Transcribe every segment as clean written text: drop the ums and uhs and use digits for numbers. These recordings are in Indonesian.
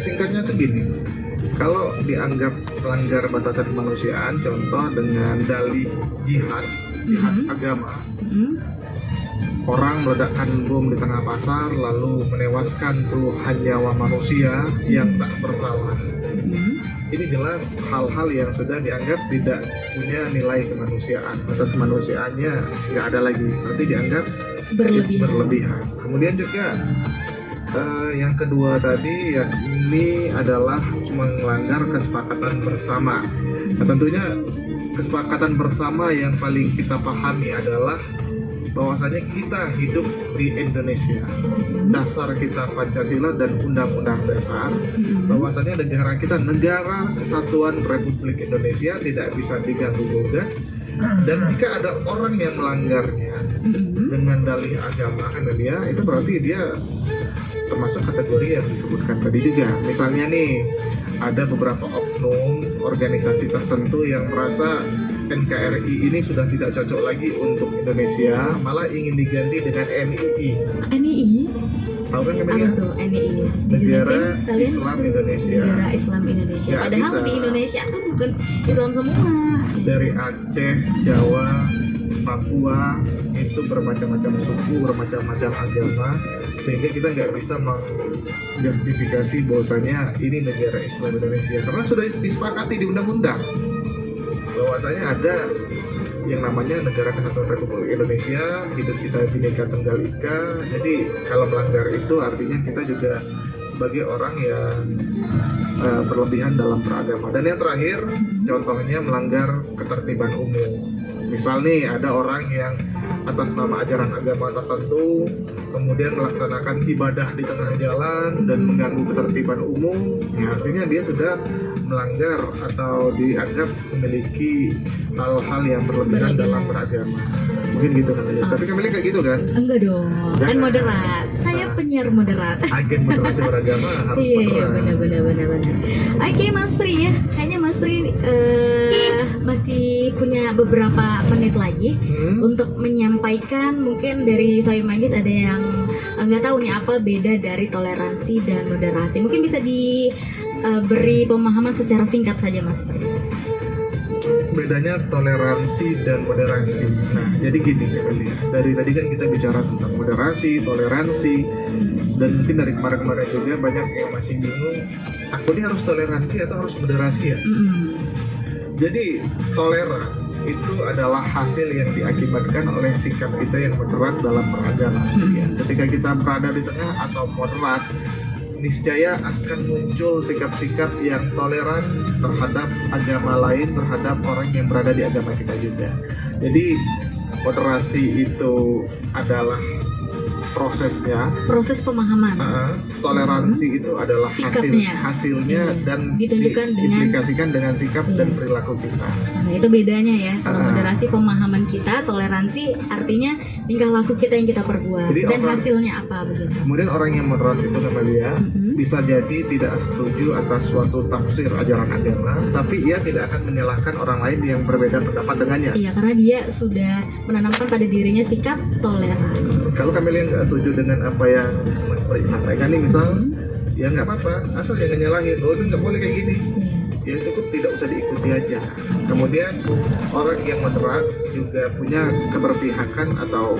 Singkatnya tuh gini, kalau dianggap melanggar batasan kemanusiaan, contoh dengan dalih jihad agama, orang meledakkan bom di tengah pasar lalu menewaskan puluhan nyawa manusia yang tak bersalah. Ini jelas hal-hal yang sudah dianggap tidak punya nilai kemanusiaan. Batas kemanusiaannya nggak ada lagi, berarti dianggap berlebihan. Kemudian juga yang kedua tadi, yakni adalah melanggar kesepakatan bersama. Nah, tentunya kesepakatan bersama yang paling kita pahami adalah bahwasanya kita hidup di Indonesia, dasar kita Pancasila dan Undang-Undang Dasar, bahwasanya negara kita negara kesatuan Republik Indonesia, tidak bisa diganggu-gugat. Dan jika ada orang yang melanggarnya dengan dalih agama, kan dia itu berarti dia termasuk kategori yang disebutkan tadi juga. Misalnya nih, ada beberapa oknum organisasi tertentu yang merasa NKRI ini sudah tidak cocok lagi untuk Indonesia, malah ingin diganti dengan NII. NII? Tahu kan Apa namanya? tuh NII? Negara Islam Indonesia. Negara Islam Indonesia. Ya, Padahal bisa. di Indonesia tuh bukan Islam semua. Dari Aceh, Jawa, Papua, itu bermacam-macam suku, bermacam-macam agama, sehingga kita nggak bisa mengjustifikasi bahwasanya ini negara Islam Indonesia, karena sudah disepakati di undang-undang bahwasanya ada yang namanya negara kesatuan Republik Indonesia, hidup kita Bhinneka Tunggal Ika. Jadi kalau melanggar itu artinya kita juga sebagai orang yang berlebihan dalam beragama. Dan yang terakhir, contohnya melanggar ketertiban umum. Misal nih, ada orang yang atas nama ajaran agama tertentu kemudian melaksanakan ibadah di tengah jalan dan mengganggu ketertiban umum, ya artinya dia sudah melanggar atau dianggap memiliki hal-hal yang berlebihan dalam beragama. Mungkin gitu kan. Tapi Kameli kayak gitu kan? Enggak dong, kan moderat. Saya penyiar moderat. Agen moderasi beragama harus Iya, moderat. benar. Oke, Mas Pri ya. Kayaknya Mas Pri masih punya beberapa menit lagi untuk menyampaikan. Mungkin dari Soy Magis ada yang nggak tahu nih apa beda dari toleransi dan moderasi. Mungkin bisa diberi pemahaman secara singkat saja, Mas Pri. Bedanya toleransi dan moderasi. Nah, jadi gini Kameli. Dari tadi kan kita bicara tentang moderasi, toleransi, dan mungkin dari kemarin-kemarin juga banyak yang masih bingung, aku ini harus toleransi atau harus moderasi ya? Jadi toleran itu adalah hasil yang diakibatkan oleh sikap kita yang moderat dalam beragama. Ya, ketika kita berada di tengah atau moderat, niscaya akan muncul sikap-sikap yang toleran terhadap agama lain, terhadap orang yang berada di agama kita juga. Jadi moderasi itu adalah proses pemahaman. Toleransi itu adalah hasilnya Iya. dan ditunjukkan diaplikasikan dengan sikap dan perilaku kita. Nah, itu bedanya ya. Kalau moderasi pemahaman kita, toleransi artinya tingkah laku kita yang kita perbuat. Jadi dan hasilnya apa begitu. Kemudian orang yang moderat itu Kamalia bisa jadi tidak setuju atas suatu tafsir ajaran agama, tapi ia tidak akan menyalahkan orang lain yang berbeda pendapat dengannya. Iya, karena dia sudah menanamkan pada dirinya sikap toleran. Kalau Kamalia nggak setuju dengan apa yang Mas Pri sampaikan nih, misal ya nggak apa-apa, asal jangan nyalahin, itu nggak boleh kayak gini, ya cukup tidak usah diikuti aja. Kemudian orang yang moderat juga punya keberpihakan atau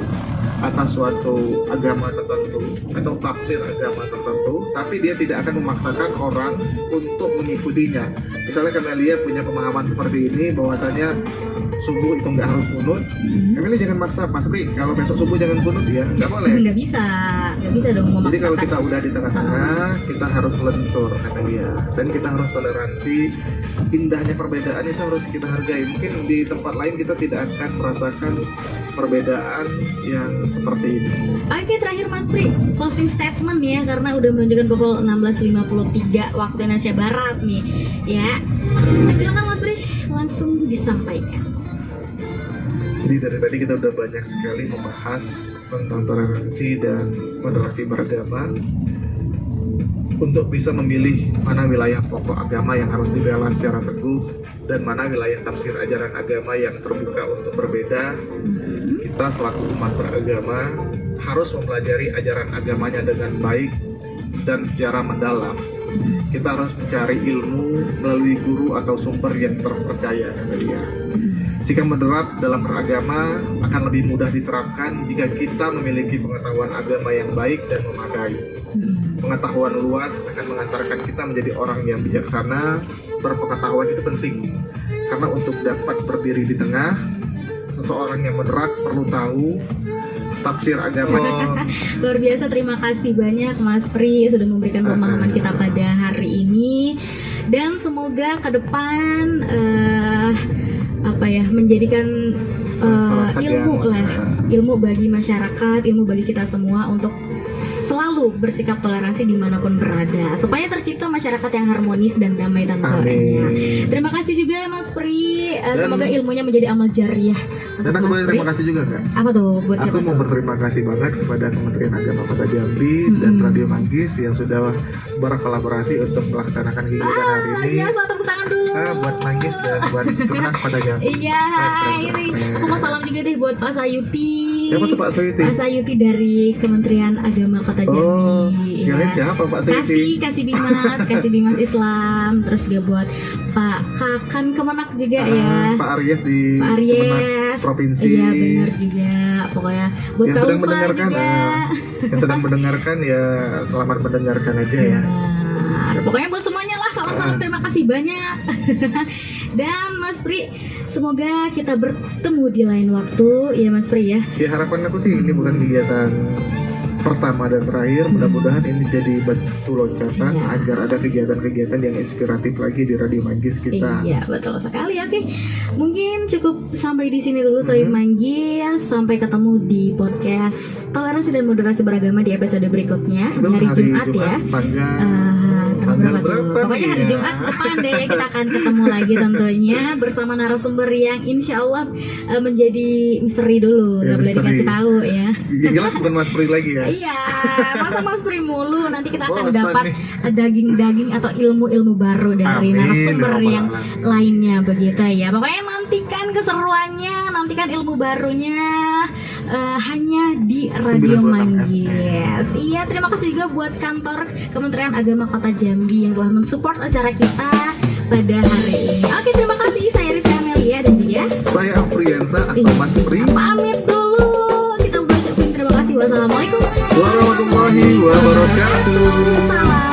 atas suatu agama tertentu atau tafsir agama tertentu, tapi dia tidak akan memaksakan orang untuk mengikutinya. Misalnya Kamelia punya pemahaman seperti ini, bahwasanya subuh itu nggak harus kunut, Kamelia jangan maksa, Mas Pri, kalau besok subuh jangan kunut ya, nggak boleh. Nggak bisa dong memaksakan. Jadi kalau kita udah di tengah-tengah, kita harus lentur Kamelia, dan kita harus toleransi. Indahnya perbedaan itu harus kita hargai. Mungkin di tempat lain kita tidak akan merasakan perbedaan yang seperti ini. Oke, terakhir Mas Pri, closing statement ya, karena udah menunjukkan pukul 16.53 waktu Indonesia Barat nih ya. Silakan Mas Pri, langsung disampaikan. Jadi dari tadi kita udah banyak sekali membahas tentang toleransi dan moderasi beragama. Untuk bisa memilih mana wilayah pokok agama yang harus dibela secara teguh dan mana wilayah tafsir ajaran agama yang terbuka untuk berbeda, kita selaku umat beragama harus mempelajari ajaran agamanya dengan baik dan secara mendalam, kita harus mencari ilmu melalui guru atau sumber yang terpercaya, kata dia. Sikap moderat dalam beragama akan lebih mudah diterapkan jika kita memiliki pengetahuan agama yang baik dan memadai. Pengetahuan luas akan mengantarkan kita menjadi orang yang bijaksana. Berpengetahuan itu penting, karena untuk dapat berdiri di tengah, seseorang yang moderat perlu tahu tafsir agama. Luar biasa, terima kasih banyak Mas Pri sudah memberikan pemahaman kita pada hari ini, dan semoga ke depan menjadikan ilmu bagi masyarakat, ilmu bagi kita semua untuk selalu bersikap toleransi dimanapun berada, supaya tercipta masyarakat yang harmonis dan damai tanpa adanya. Terima kasih juga Mas Pri, semoga ilmunya menjadi amal jariah. Dan aku boleh terima kasih juga kan? Apa tuh? Buat siapa? Aku mau berterima kasih banget kepada Kementerian Agama Kota Jambi dan Radio Manggis yang sudah berkolaborasi untuk melaksanakan kegiatan hari ini. Biasa, tepuk tangan dulu. Buat Manggis dan buat Kementerian Kota Jambi. Iya, ini aku mau salam juga deh buat Pak Sayuti. Siapa tuh Pak Sayuti? Pak Sayuti dari Kementerian Agama Kota Jambi. Kalian siapa Pak Sayuti? Kasih Bimas Islam. Terus juga buat Pak Kakan Kemenak juga ya. Pak Aries di Kemenak Provinsi. Iya benar juga. Pokoknya buat yang sedang mendengarkan juga. Yang sedang mendengarkan ya selamat mendengarkan aja ya. Pokoknya buat semuanya lah, salam-salam, terima kasih banyak. Dan Mas Pri, semoga kita bertemu di lain waktu ya Mas Pri ya. Ya harapan aku sih ini bukan kegiatan pertama dan terakhir, mudah-mudahan ini jadi batu loncatan agar ada kegiatan-kegiatan yang inspiratif lagi di Radio Manggis kita. Iya betul sekali. Oke, mungkin cukup sampai di sini dulu Sohib Manggis. Sampai ketemu di podcast Toleransi dan Moderasi Beragama di episode berikutnya di hari Jumat ya. Tanggal berapa? Pokoknya hari Jumat depan deh ya, kita akan ketemu lagi tentunya bersama narasumber yang insya Allah menjadi misteri dulu, nggak boleh dikasih tahu ya. Jelas bukan Mas Pri lagi ya. Iya, masa Mas Pri mulu, nanti kita akan dapat daging-daging atau ilmu-ilmu baru dari narasumber yang lainnya begitu ya. Pokoknya nantikan keseruannya, nantikan ilmu barunya hanya di Radio Manggis. Iya, terima kasih juga buat kantor Kementerian Agama Kota Jambi yang telah mensupport acara kita pada hari ini. Oke, terima kasih. Saya Rizky Amelia dan juga saya Afriansa atau Mas Pri. Pamit dulu. Kita berucapkan terima kasih. Wassalamualaikum warahmatullahi wabarakatuh. Salam.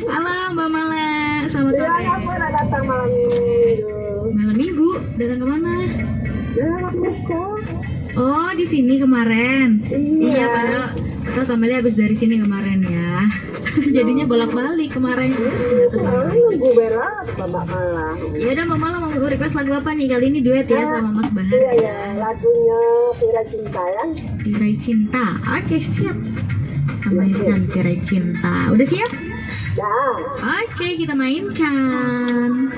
Halo Mbak Mala, selamat Ya, sore. aku udah datang malam minggu. Malam minggu, datang kemana? Jalan Muska. Oh, di sini kemarin. Iya. Padahal Kameli habis dari sini kemarin ya. Jadinya bolak-balik kemarin. Nunggu berat, Mbak Mala. Ya udah Mbak Mala mau request lagu apa nih? Kali ini duet ya sama Mas Bahar. Iya ya, lagunya Tirai Cinta ya. Tirai Cinta. Oke, siap. Mainkan Tirai Cinta. Udah siap? Ya. Oke, kita mainkan.